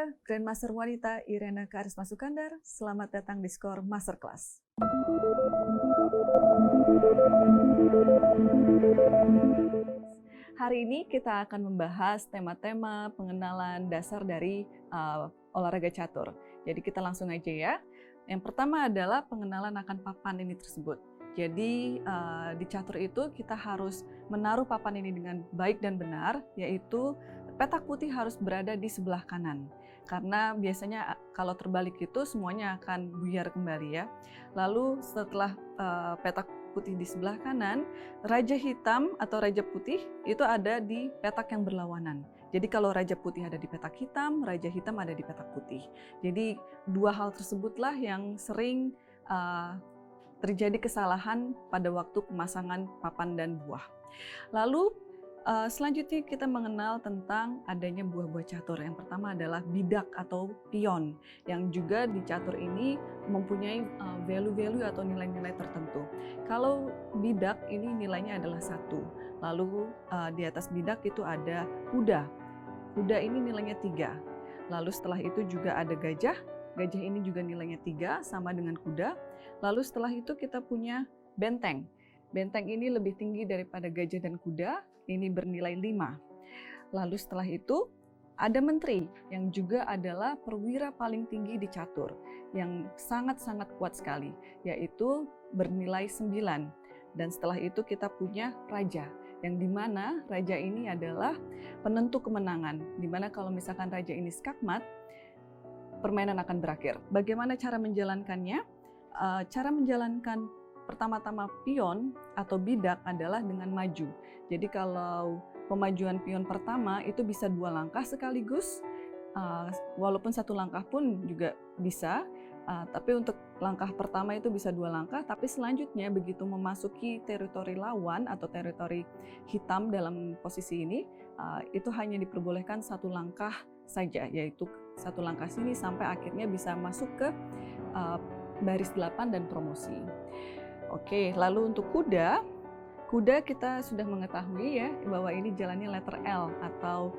saya, Grandmaster Wanita Irena Karisma Sukandar. Selamat datang di Skor Masterclass. Hari ini kita akan membahas tema-tema pengenalan dasar dari olahraga catur. Jadi kita langsung aja ya. Yang pertama adalah pengenalan akan papan ini tersebut. Jadi di catur itu kita harus menaruh papan ini dengan baik dan benar, yaitu petak putih harus berada di sebelah kanan. Karena biasanya kalau terbalik itu semuanya akan buyar kembali ya. Lalu setelah petak putih di sebelah kanan, raja hitam atau raja putih itu ada di petak yang berlawanan. Jadi kalau raja putih ada di petak hitam, raja hitam ada di petak putih. Jadi dua hal tersebutlah yang sering terjadi kesalahan pada waktu pemasangan papan dan buah. Lalu selanjutnya kita mengenal tentang adanya buah-buah catur. Yang pertama adalah bidak atau pion, yang juga di catur ini mempunyai value-value atau nilai-nilai tertentu. Kalau bidak ini nilainya adalah 1. Lalu di atas bidak itu ada kuda. Kuda ini nilainya 3. Lalu setelah itu juga ada gajah. Gajah ini juga nilainya 3, sama dengan kuda. Lalu setelah itu kita punya benteng. Benteng ini lebih tinggi daripada gajah dan kuda, ini bernilai 5. Lalu setelah itu ada menteri, yang juga adalah perwira paling tinggi di catur, yang sangat-sangat kuat sekali, yaitu bernilai 9. Dan setelah itu kita punya raja, yang dimana raja ini adalah penentu kemenangan, dimana kalau misalkan raja ini skakmat, permainan akan berakhir. Bagaimana cara menjalankannya? Cara menjalankan pertama-tama pion atau bidak adalah dengan maju. Jadi kalau pemajuan pion pertama itu bisa 2 langkah sekaligus, walaupun 1 langkah pun juga bisa, tapi untuk langkah pertama itu bisa 2 langkah, tapi selanjutnya begitu memasuki teritori lawan atau teritori hitam dalam posisi ini, itu hanya diperbolehkan 1 langkah saja, yaitu 1 langkah sini sampai akhirnya bisa masuk ke baris 8 dan promosi. Oke, lalu untuk kuda kita sudah mengetahui ya bahwa ini jalannya letter L atau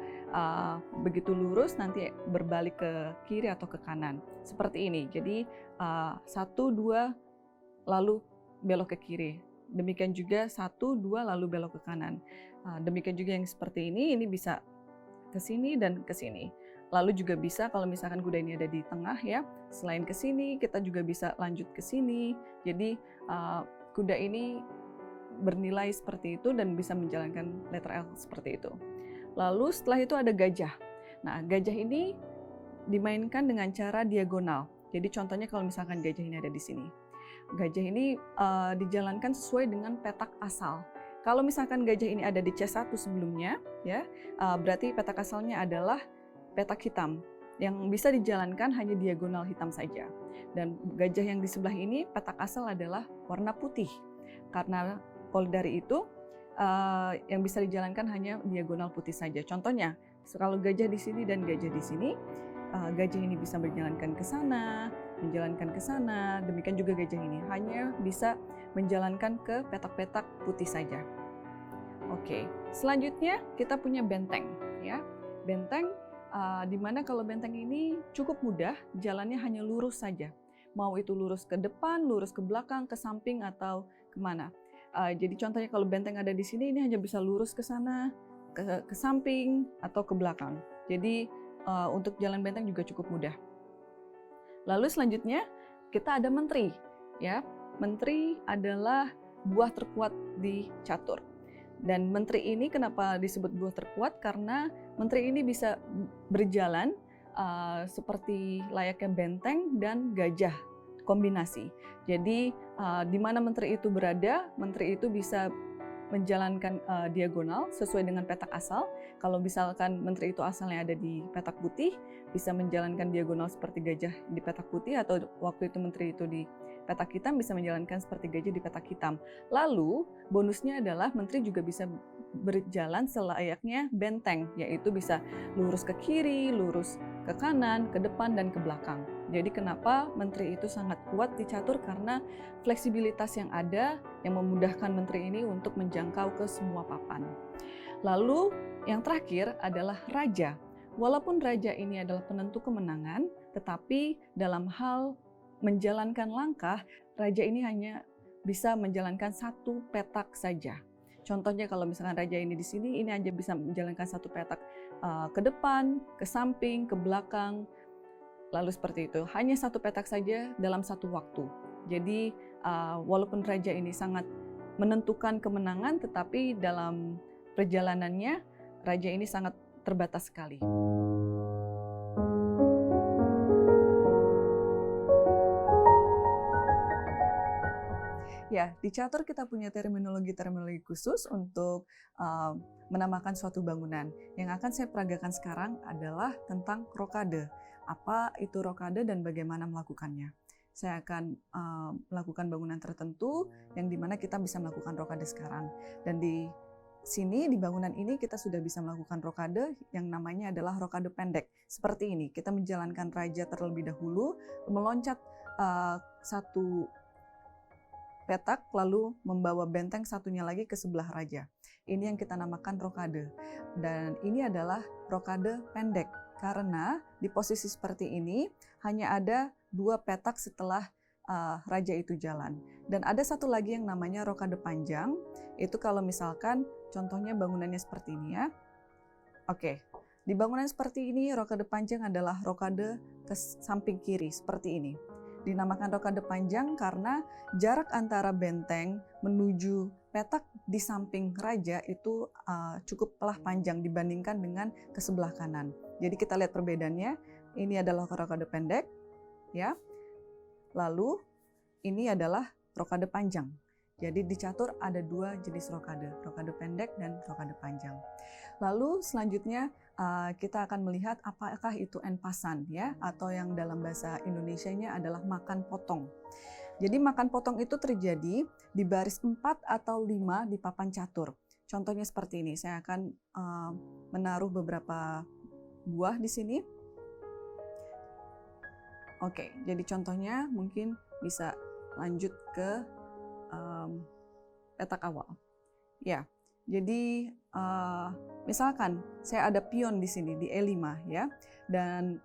begitu lurus nanti berbalik ke kiri atau ke kanan. Seperti ini, jadi 1, 2 lalu belok ke kiri. Demikian juga 1, 2 lalu belok ke kanan. Demikian juga yang seperti ini bisa ke sini dan ke sini. Lalu juga bisa kalau misalkan kuda ini ada di tengah ya, selain ke sini kita juga bisa lanjut ke sini. Jadi kuda ini bernilai seperti itu dan bisa menjalankan letter L seperti itu. Lalu setelah itu ada gajah. Nah, gajah ini dimainkan dengan cara diagonal. Jadi contohnya kalau misalkan gajah ini ada di sini. Gajah ini dijalankan sesuai dengan petak asal. Kalau misalkan gajah ini ada di C1 sebelumnya, ya, berarti petak asalnya adalah petak hitam yang bisa dijalankan hanya diagonal hitam saja. Dan gajah yang di sebelah ini petak asal adalah warna putih. Karena kalau dari itu yang bisa dijalankan hanya diagonal putih saja. Contohnya, kalau gajah di sini dan gajah di sini, gajah ini bisa menjalankan ke sana, menjalankan ke sana. Demikian juga gajah ini hanya bisa menjalankan ke petak-petak putih saja. Oke, selanjutnya kita punya benteng, ya. Benteng di mana kalau benteng ini cukup mudah, jalannya hanya lurus saja. Mau itu lurus ke depan, lurus ke belakang, ke samping, atau kemana. Jadi contohnya kalau benteng ada di sini, ini hanya bisa lurus ke sana, ke samping, atau ke belakang. Jadi untuk jalan benteng juga cukup mudah. Lalu selanjutnya kita ada menteri. Ya, menteri adalah buah terkuat di catur. Dan menteri ini kenapa disebut buah terkuat? Karena menteri ini bisa berjalan seperti layaknya benteng dan gajah kombinasi. Jadi di mana menteri itu berada, menteri itu bisa menjalankan diagonal sesuai dengan petak asal. Kalau misalkan menteri itu asalnya ada di petak putih, bisa menjalankan diagonal seperti gajah di petak putih, atau waktu itu menteri itu di petak hitam bisa menjalankan seperti gajah di petak hitam. Lalu bonusnya adalah menteri juga bisa berjalan selayaknya benteng, yaitu bisa lurus ke kiri, lurus ke kanan, ke depan, dan ke belakang. Jadi kenapa menteri itu sangat kuat di catur? Karena fleksibilitas yang ada yang memudahkan menteri ini untuk menjangkau ke semua papan. Lalu yang terakhir adalah raja. Walaupun raja ini adalah penentu kemenangan, tetapi dalam hal menjalankan langkah, raja ini hanya bisa menjalankan satu petak saja. Contohnya kalau misalkan raja ini di sini, ini hanya bisa menjalankan satu petak ke depan, ke samping, ke belakang, lalu seperti itu. Hanya satu petak saja dalam satu waktu. Jadi walaupun raja ini sangat menentukan kemenangan, tetapi dalam perjalanannya raja ini sangat terbatas sekali. Ya, di catur kita punya terminologi khusus untuk menamakan suatu bangunan. Yang akan saya peragakan sekarang adalah tentang rokade. Apa itu rokade dan bagaimana melakukannya? Saya akan melakukan bangunan tertentu yang dimana kita bisa melakukan rokade sekarang. Dan di sini, di bangunan ini kita sudah bisa melakukan rokade yang namanya adalah rokade pendek. Seperti ini, kita menjalankan raja terlebih dahulu, meloncat satu petak, lalu membawa benteng satunya lagi ke sebelah raja. Ini yang kita namakan rokade. Dan ini adalah rokade pendek, karena di posisi seperti ini hanya ada 2 petak setelah raja itu jalan. Dan ada satu lagi yang namanya rokade panjang, itu kalau misalkan contohnya bangunannya seperti ini ya. Oke, di bangunan seperti ini rokade panjang adalah rokade ke samping kiri seperti ini. Dinamakan rokade panjang karena jarak antara benteng menuju petak di samping raja itu cukuplah panjang dibandingkan dengan ke sebelah kanan. Jadi kita lihat perbedaannya, ini adalah rokade pendek, ya. Lalu ini adalah rokade panjang. Jadi di catur ada 2 jenis rokade pendek dan rokade panjang. Lalu selanjutnya kita akan melihat apakah itu en passant ya, atau yang dalam bahasa Indonesianya adalah makan potong. Jadi makan potong itu terjadi di baris 4 atau 5 di papan catur. Contohnya seperti ini, saya akan menaruh beberapa buah di sini. Oke, jadi contohnya mungkin bisa lanjut ke petak awal. Ya, jadi misalkan saya ada pion di sini di E5 ya, dan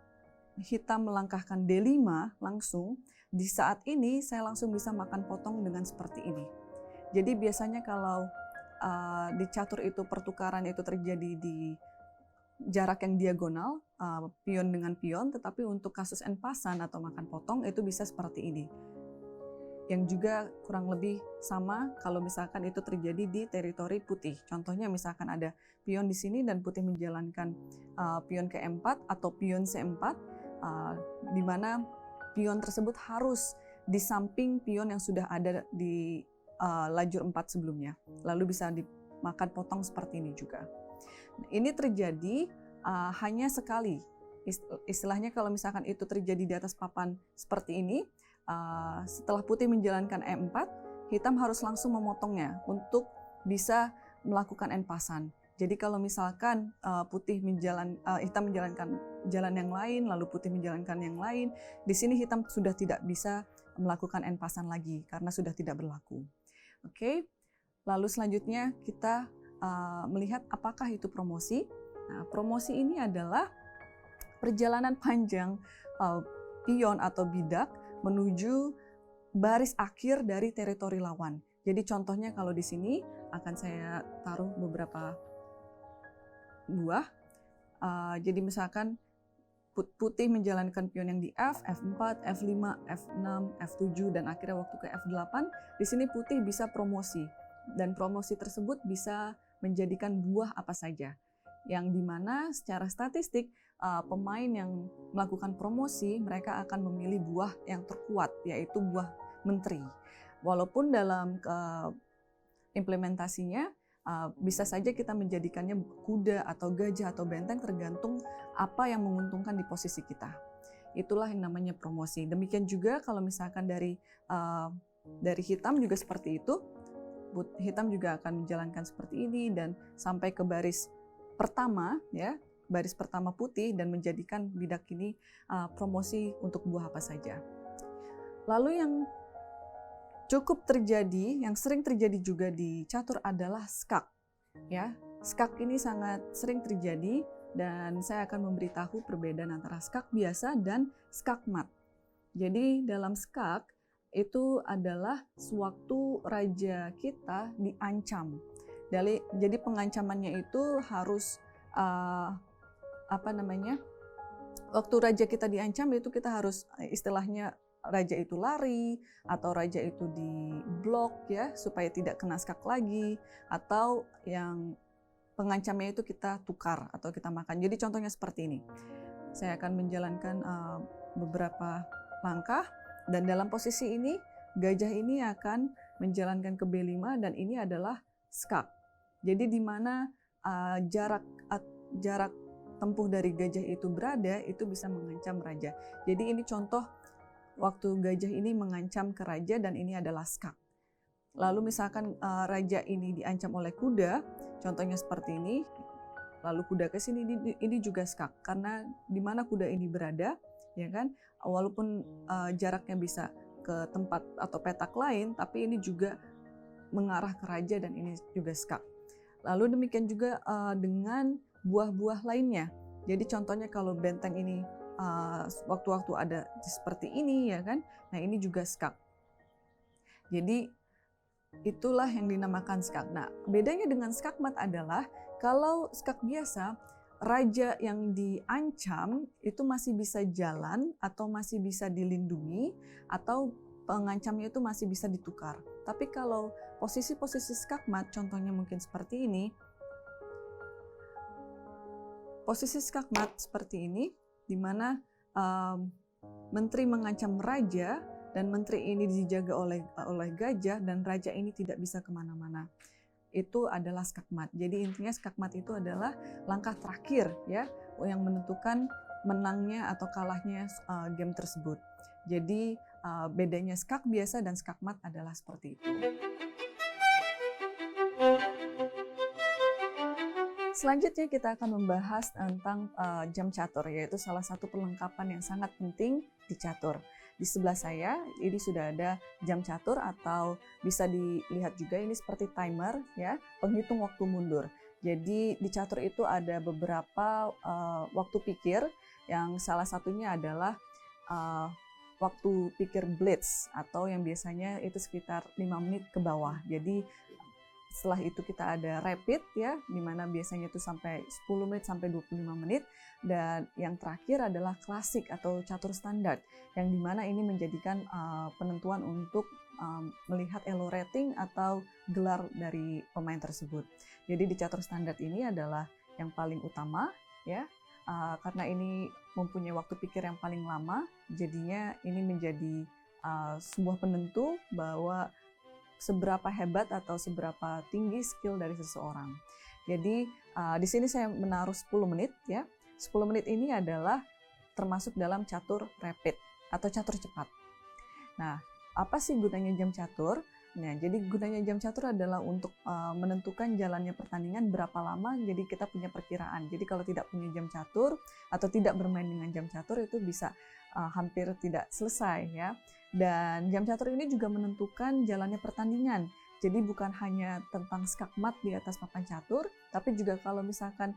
hitam melangkahkan D5 langsung, di saat ini saya langsung bisa makan potong dengan seperti ini. Jadi biasanya kalau di catur itu pertukaran itu terjadi di jarak yang diagonal, pion dengan pion, tetapi untuk kasus en passant atau makan potong itu bisa seperti ini. Yang juga kurang lebih sama kalau misalkan itu terjadi di teritori putih. Contohnya misalkan ada pion di sini dan putih menjalankan pion ke E4 atau pion C4, di mana pion tersebut harus di samping pion yang sudah ada di lajur 4 sebelumnya. Lalu bisa dimakan potong seperti ini juga. Ini terjadi hanya sekali. Istilahnya kalau misalkan itu terjadi di atas papan seperti ini, setelah putih menjalankan E4, hitam harus langsung memotongnya untuk bisa melakukan en passant. Jadi kalau misalkan hitam menjalankan jalan yang lain, lalu putih menjalankan yang lain, di sini hitam sudah tidak bisa melakukan en passant lagi karena sudah tidak berlaku. Oke, lalu selanjutnya kita melihat apakah itu promosi. Nah, promosi ini adalah perjalanan panjang pion atau bidak menuju baris akhir dari teritori lawan. Jadi contohnya kalau di sini akan saya taruh beberapa buah. Jadi misalkan putih menjalankan pion yang di F, F4, F5, F6, F7, dan akhirnya waktu ke F8, di sini putih bisa promosi. Dan promosi tersebut bisa menjadikan buah apa saja. Yang dimana secara statistik pemain yang melakukan promosi mereka akan memilih buah yang terkuat, yaitu buah menteri. Walaupun dalam implementasinya bisa saja kita menjadikannya kuda atau gajah atau benteng tergantung apa yang menguntungkan di posisi kita. Itulah yang namanya promosi. Demikian juga kalau misalkan dari hitam juga seperti itu. Hitam juga akan menjalankan seperti ini dan sampai ke baris pertama ya, baris pertama putih dan menjadikan bidak ini promosi untuk buah apa saja. Lalu yang cukup terjadi, yang sering terjadi juga di catur adalah skak. Ya, skak ini sangat sering terjadi dan saya akan memberitahu perbedaan antara skak biasa dan skak mat. Jadi dalam skak itu adalah sewaktu raja kita diancam. Jadi pengancamannya itu harus waktu raja kita diancam itu kita harus istilahnya raja itu lari atau raja itu diblok ya supaya tidak kena skak lagi, atau yang pengancamnya itu kita tukar atau kita makan. Jadi contohnya seperti ini. Saya akan menjalankan beberapa langkah, dan dalam posisi ini gajah ini akan menjalankan ke B5 dan ini adalah skak. Jadi di mana jarak tempuh dari gajah itu berada itu bisa mengancam raja. Jadi ini contoh waktu gajah ini mengancam ke raja dan ini adalah skak. Lalu misalkan raja ini diancam oleh kuda, contohnya seperti ini. Lalu kuda ke sini, ini juga skak karena di mana kuda ini berada, ya kan? Walaupun jaraknya bisa ke tempat atau petak lain, tapi ini juga mengarah ke raja dan ini juga skak. Lalu demikian juga dengan buah-buah lainnya. Jadi contohnya kalau benteng ini waktu-waktu ada seperti ini, ya kan? Nah ini juga skak. Jadi itulah yang dinamakan skak. Nah bedanya dengan skak mat adalah kalau skak biasa, raja yang diancam itu masih bisa jalan atau masih bisa dilindungi atau pengancamnya itu masih bisa ditukar. Tapi kalau posisi-posisi skak mat, contohnya mungkin seperti ini. Posisi skak mat seperti ini, di mana menteri mengancam raja dan menteri ini dijaga oleh gajah dan raja ini tidak bisa kemana-mana. Itu adalah skak mat. Jadi intinya skak mat itu adalah langkah terakhir ya yang menentukan menangnya atau kalahnya game tersebut. Jadi bedanya skak biasa dan skak mat adalah seperti itu. Selanjutnya kita akan membahas tentang jam catur, yaitu salah satu perlengkapan yang sangat penting di catur. Di sebelah saya ini sudah ada jam catur atau bisa dilihat juga ini seperti timer ya, penghitung waktu mundur. Jadi di catur itu ada beberapa waktu pikir, yang salah satunya adalah waktu pikir blitz atau yang biasanya itu sekitar 5 menit ke bawah. Jadi setelah itu kita ada rapid ya, di mana biasanya itu sampai 10 menit sampai 25 menit. Dan yang terakhir adalah klasik atau catur standar, yang dimana ini menjadikan penentuan untuk melihat elo rating atau gelar dari pemain tersebut. Jadi di catur standar ini adalah yang paling utama ya, karena ini mempunyai waktu pikir yang paling lama, jadinya ini menjadi sebuah penentu bahwa seberapa hebat atau seberapa tinggi skill dari seseorang. Jadi di sini saya menaruh 10 menit ya. 10 menit ini adalah termasuk dalam catur rapid atau catur cepat. Nah, apa sih gunanya jam catur? Nah, jadi gunanya jam catur adalah untuk menentukan jalannya pertandingan berapa lama, jadi kita punya perkiraan. Jadi kalau tidak punya jam catur atau tidak bermain dengan jam catur itu bisa hampir tidak selesai ya. Dan jam catur ini juga menentukan jalannya pertandingan. Jadi bukan hanya tentang skak mat di atas papan catur, tapi juga kalau misalkan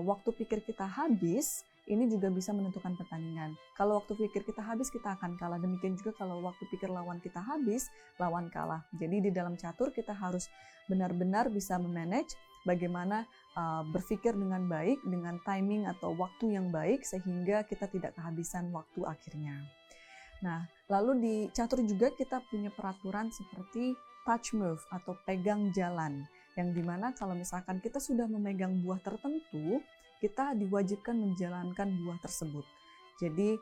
waktu pikir kita habis, ini juga bisa menentukan pertandingan. Kalau waktu pikir kita habis, kita akan kalah. Demikian juga kalau waktu pikir lawan kita habis, lawan kalah. Jadi di dalam catur kita harus benar-benar bisa memanage bagaimana berpikir dengan baik, dengan timing atau waktu yang baik, sehingga kita tidak kehabisan waktu akhirnya. Nah, lalu di catur juga kita punya peraturan seperti touch move atau pegang jalan, yang dimana kalau misalkan kita sudah memegang buah tertentu, kita diwajibkan menjalankan buah tersebut. Jadi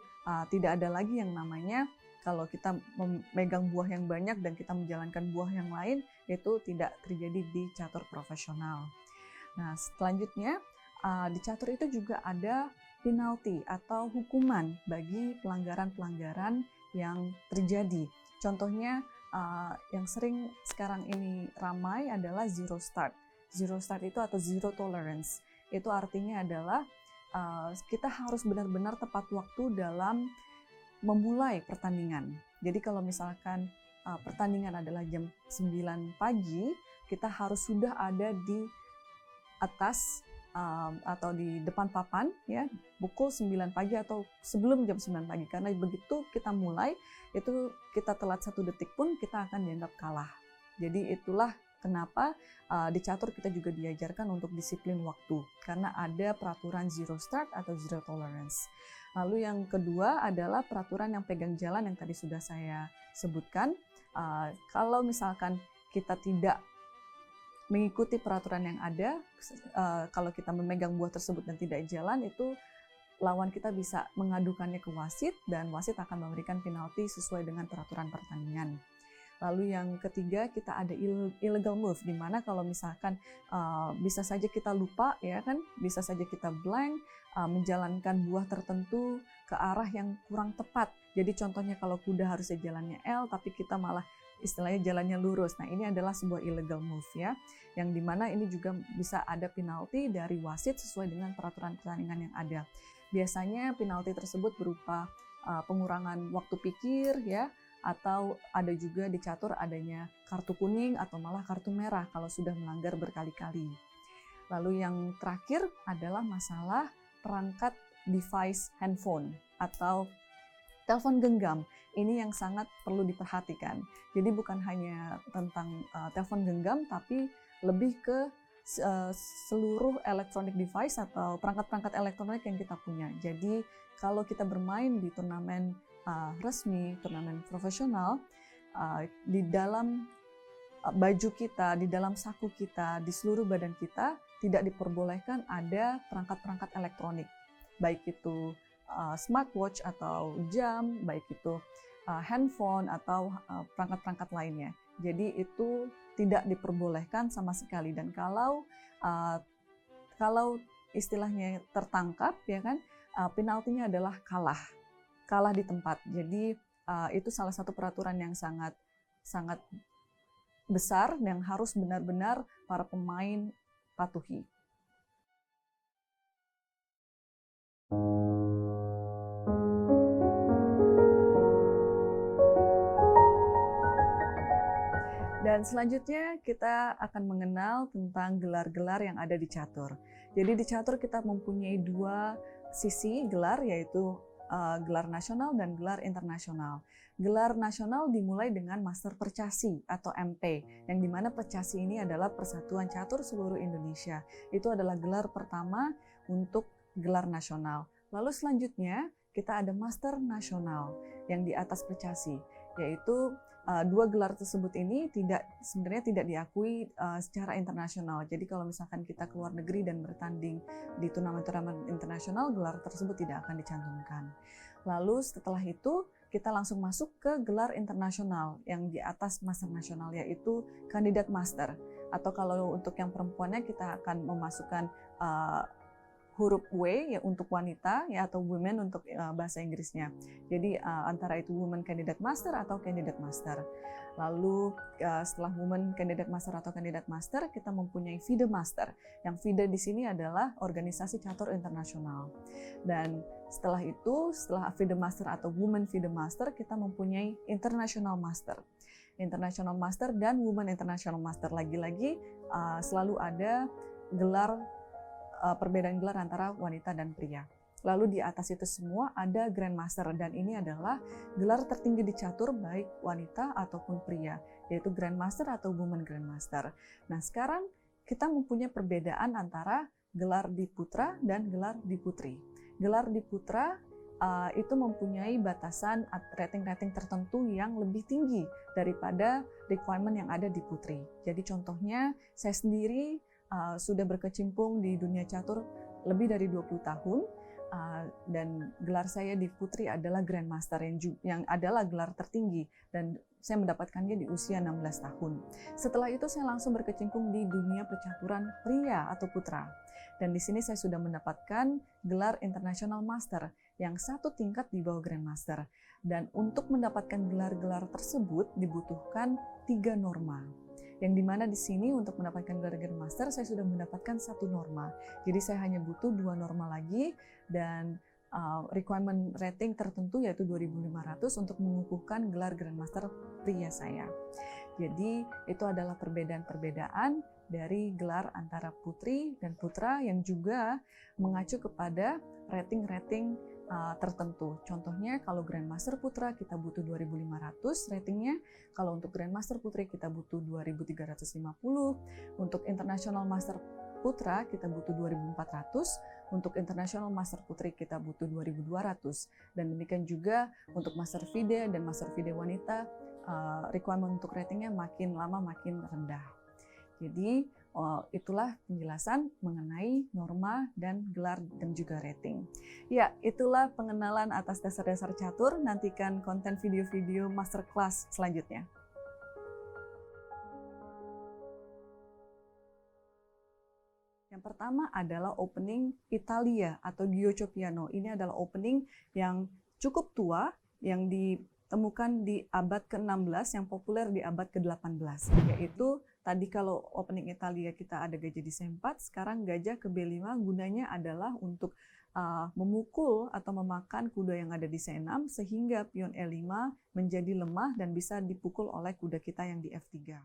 tidak ada lagi yang namanya kalau kita memegang buah yang banyak dan kita menjalankan buah yang lain, itu tidak terjadi di catur profesional. Nah, selanjutnya di catur itu juga ada penalti atau hukuman bagi pelanggaran-pelanggaran yang terjadi. Contohnya yang sering sekarang ini ramai adalah zero start. Zero start itu atau zero tolerance. Itu artinya adalah kita harus benar-benar tepat waktu dalam memulai pertandingan. Jadi kalau misalkan pertandingan adalah jam 9 pagi, kita harus sudah ada di atas atau di depan papan ya pukul 9 pagi atau sebelum jam 9 pagi, karena begitu kita mulai itu kita telat 1 detik pun kita akan dianggap kalah. Jadi itulah kenapa di catur kita juga diajarkan untuk disiplin waktu, karena ada peraturan zero start atau zero tolerance. Lalu yang kedua adalah peraturan yang pegang jalan yang tadi sudah saya sebutkan. Kalau misalkan kita tidak mengikuti peraturan yang ada, kalau kita memegang buah tersebut dan tidak jalan, itu lawan kita bisa mengadukannya ke wasit dan wasit akan memberikan penalti sesuai dengan peraturan pertandingan. Lalu yang ketiga kita ada illegal move, di mana kalau misalkan bisa saja kita lupa ya kan, bisa saja kita blank menjalankan buah tertentu ke arah yang kurang tepat. Jadi contohnya kalau kuda harusnya jalannya L tapi kita malah istilahnya jalannya lurus. Nah ini adalah sebuah illegal move ya, yang dimana ini juga bisa ada penalti dari wasit sesuai dengan peraturan pertandingan yang ada. Biasanya penalti tersebut berupa pengurangan waktu pikir ya, atau ada juga di catur adanya kartu kuning atau malah kartu merah kalau sudah melanggar berkali-kali. Lalu yang terakhir adalah masalah perangkat device handphone atau telepon genggam. Ini yang sangat perlu diperhatikan. Jadi bukan hanya tentang telepon genggam, tapi lebih ke seluruh electronic device atau perangkat-perangkat elektronik yang kita punya. Jadi kalau kita bermain di turnamen resmi, turnamen profesional, di dalam baju kita, di dalam saku kita, di seluruh badan kita tidak diperbolehkan ada perangkat-perangkat elektronik, baik itu smartwatch atau jam, baik itu handphone atau perangkat-perangkat lainnya. Jadi itu tidak diperbolehkan sama sekali, dan kalau istilahnya tertangkap ya kan, penaltinya adalah kalah di tempat. Jadi itu salah satu peraturan yang sangat besar yang harus benar-benar para pemain patuhi. Dan selanjutnya kita akan mengenal tentang gelar-gelar yang ada di catur. Jadi di catur kita mempunyai 2 sisi gelar, yaitu gelar nasional dan gelar internasional. Gelar nasional dimulai dengan Master Percasi atau MP, yang dimana Percasi ini adalah Persatuan Catur Seluruh Indonesia. Itu adalah gelar pertama untuk gelar nasional. Lalu selanjutnya kita ada Master Nasional yang di atas Percasi, yaitu 2 gelar tersebut ini sebenarnya tidak diakui secara internasional. Jadi kalau misalkan kita keluar negeri dan bertanding di turnamen-turnamen internasional, gelar tersebut tidak akan dicantumkan. Lalu setelah itu kita langsung masuk ke gelar internasional yang di atas Master Nasional, yaitu Kandidat Master. Atau kalau untuk yang perempuannya kita akan memasukkan huruf W ya untuk wanita ya, atau women untuk bahasa Inggrisnya. Jadi antara itu woman candidate master atau candidate master. Lalu setelah woman candidate master atau candidate master, kita mempunyai FIDE master. Yang FIDE di sini adalah organisasi catur internasional. Dan setelah itu, setelah FIDE master atau woman FIDE master, kita mempunyai international master. International master dan woman international master. Lagi-lagi selalu ada perbedaan gelar antara wanita dan pria. Lalu di atas itu semua ada Grandmaster, dan ini adalah gelar tertinggi di catur baik wanita ataupun pria, yaitu Grandmaster atau Women Grandmaster. Nah sekarang kita mempunyai perbedaan antara gelar di putra dan gelar di putri. Gelar di putra itu mempunyai batasan rating-rating tertentu yang lebih tinggi daripada requirement yang ada di putri. Jadi contohnya saya sendiri sudah berkecimpung di dunia catur lebih dari 20 tahun, dan gelar saya di putri adalah Grandmaster yang adalah gelar tertinggi, dan saya mendapatkannya di usia 16 tahun. Setelah itu saya langsung berkecimpung di dunia percaturan pria atau putra, dan di sini saya sudah mendapatkan gelar International Master yang 1 tingkat di bawah Grandmaster. Dan untuk mendapatkan gelar-gelar tersebut dibutuhkan 3 norma. Yang dimana di sini untuk mendapatkan gelar Grandmaster saya sudah mendapatkan 1 norma. Jadi saya hanya butuh 2 norma lagi, dan requirement rating tertentu yaitu 2.500 untuk mengukuhkan gelar Grandmaster pria saya. Jadi itu adalah perbedaan-perbedaan dari gelar antara putri dan putra yang juga mengacu kepada rating-rating tertentu. Contohnya kalau Grandmaster Putra kita butuh 2.500 ratingnya, kalau untuk Grandmaster Putri kita butuh 2.350, untuk International Master Putra kita butuh 2.400, untuk International Master Putri kita butuh 2.200, dan demikian juga untuk Master FIDE dan Master FIDE Wanita, requirement untuk ratingnya makin lama makin rendah. Jadi itulah penjelasan mengenai norma dan gelar dan juga rating. Ya, itulah pengenalan atas dasar-dasar catur. Nantikan konten video-video masterclass selanjutnya. Yang pertama adalah opening Italia atau Giocho Piano. Ini adalah opening yang cukup tua, yang ditemukan di abad ke-16, yang populer di abad ke-18. Yaitu tadi kalau opening Italia kita ada gajah di C4, sekarang gajah ke B5 gunanya adalah untuk memukul atau memakan kuda yang ada di C6 sehingga pion E5 menjadi lemah dan bisa dipukul oleh kuda kita yang di F3.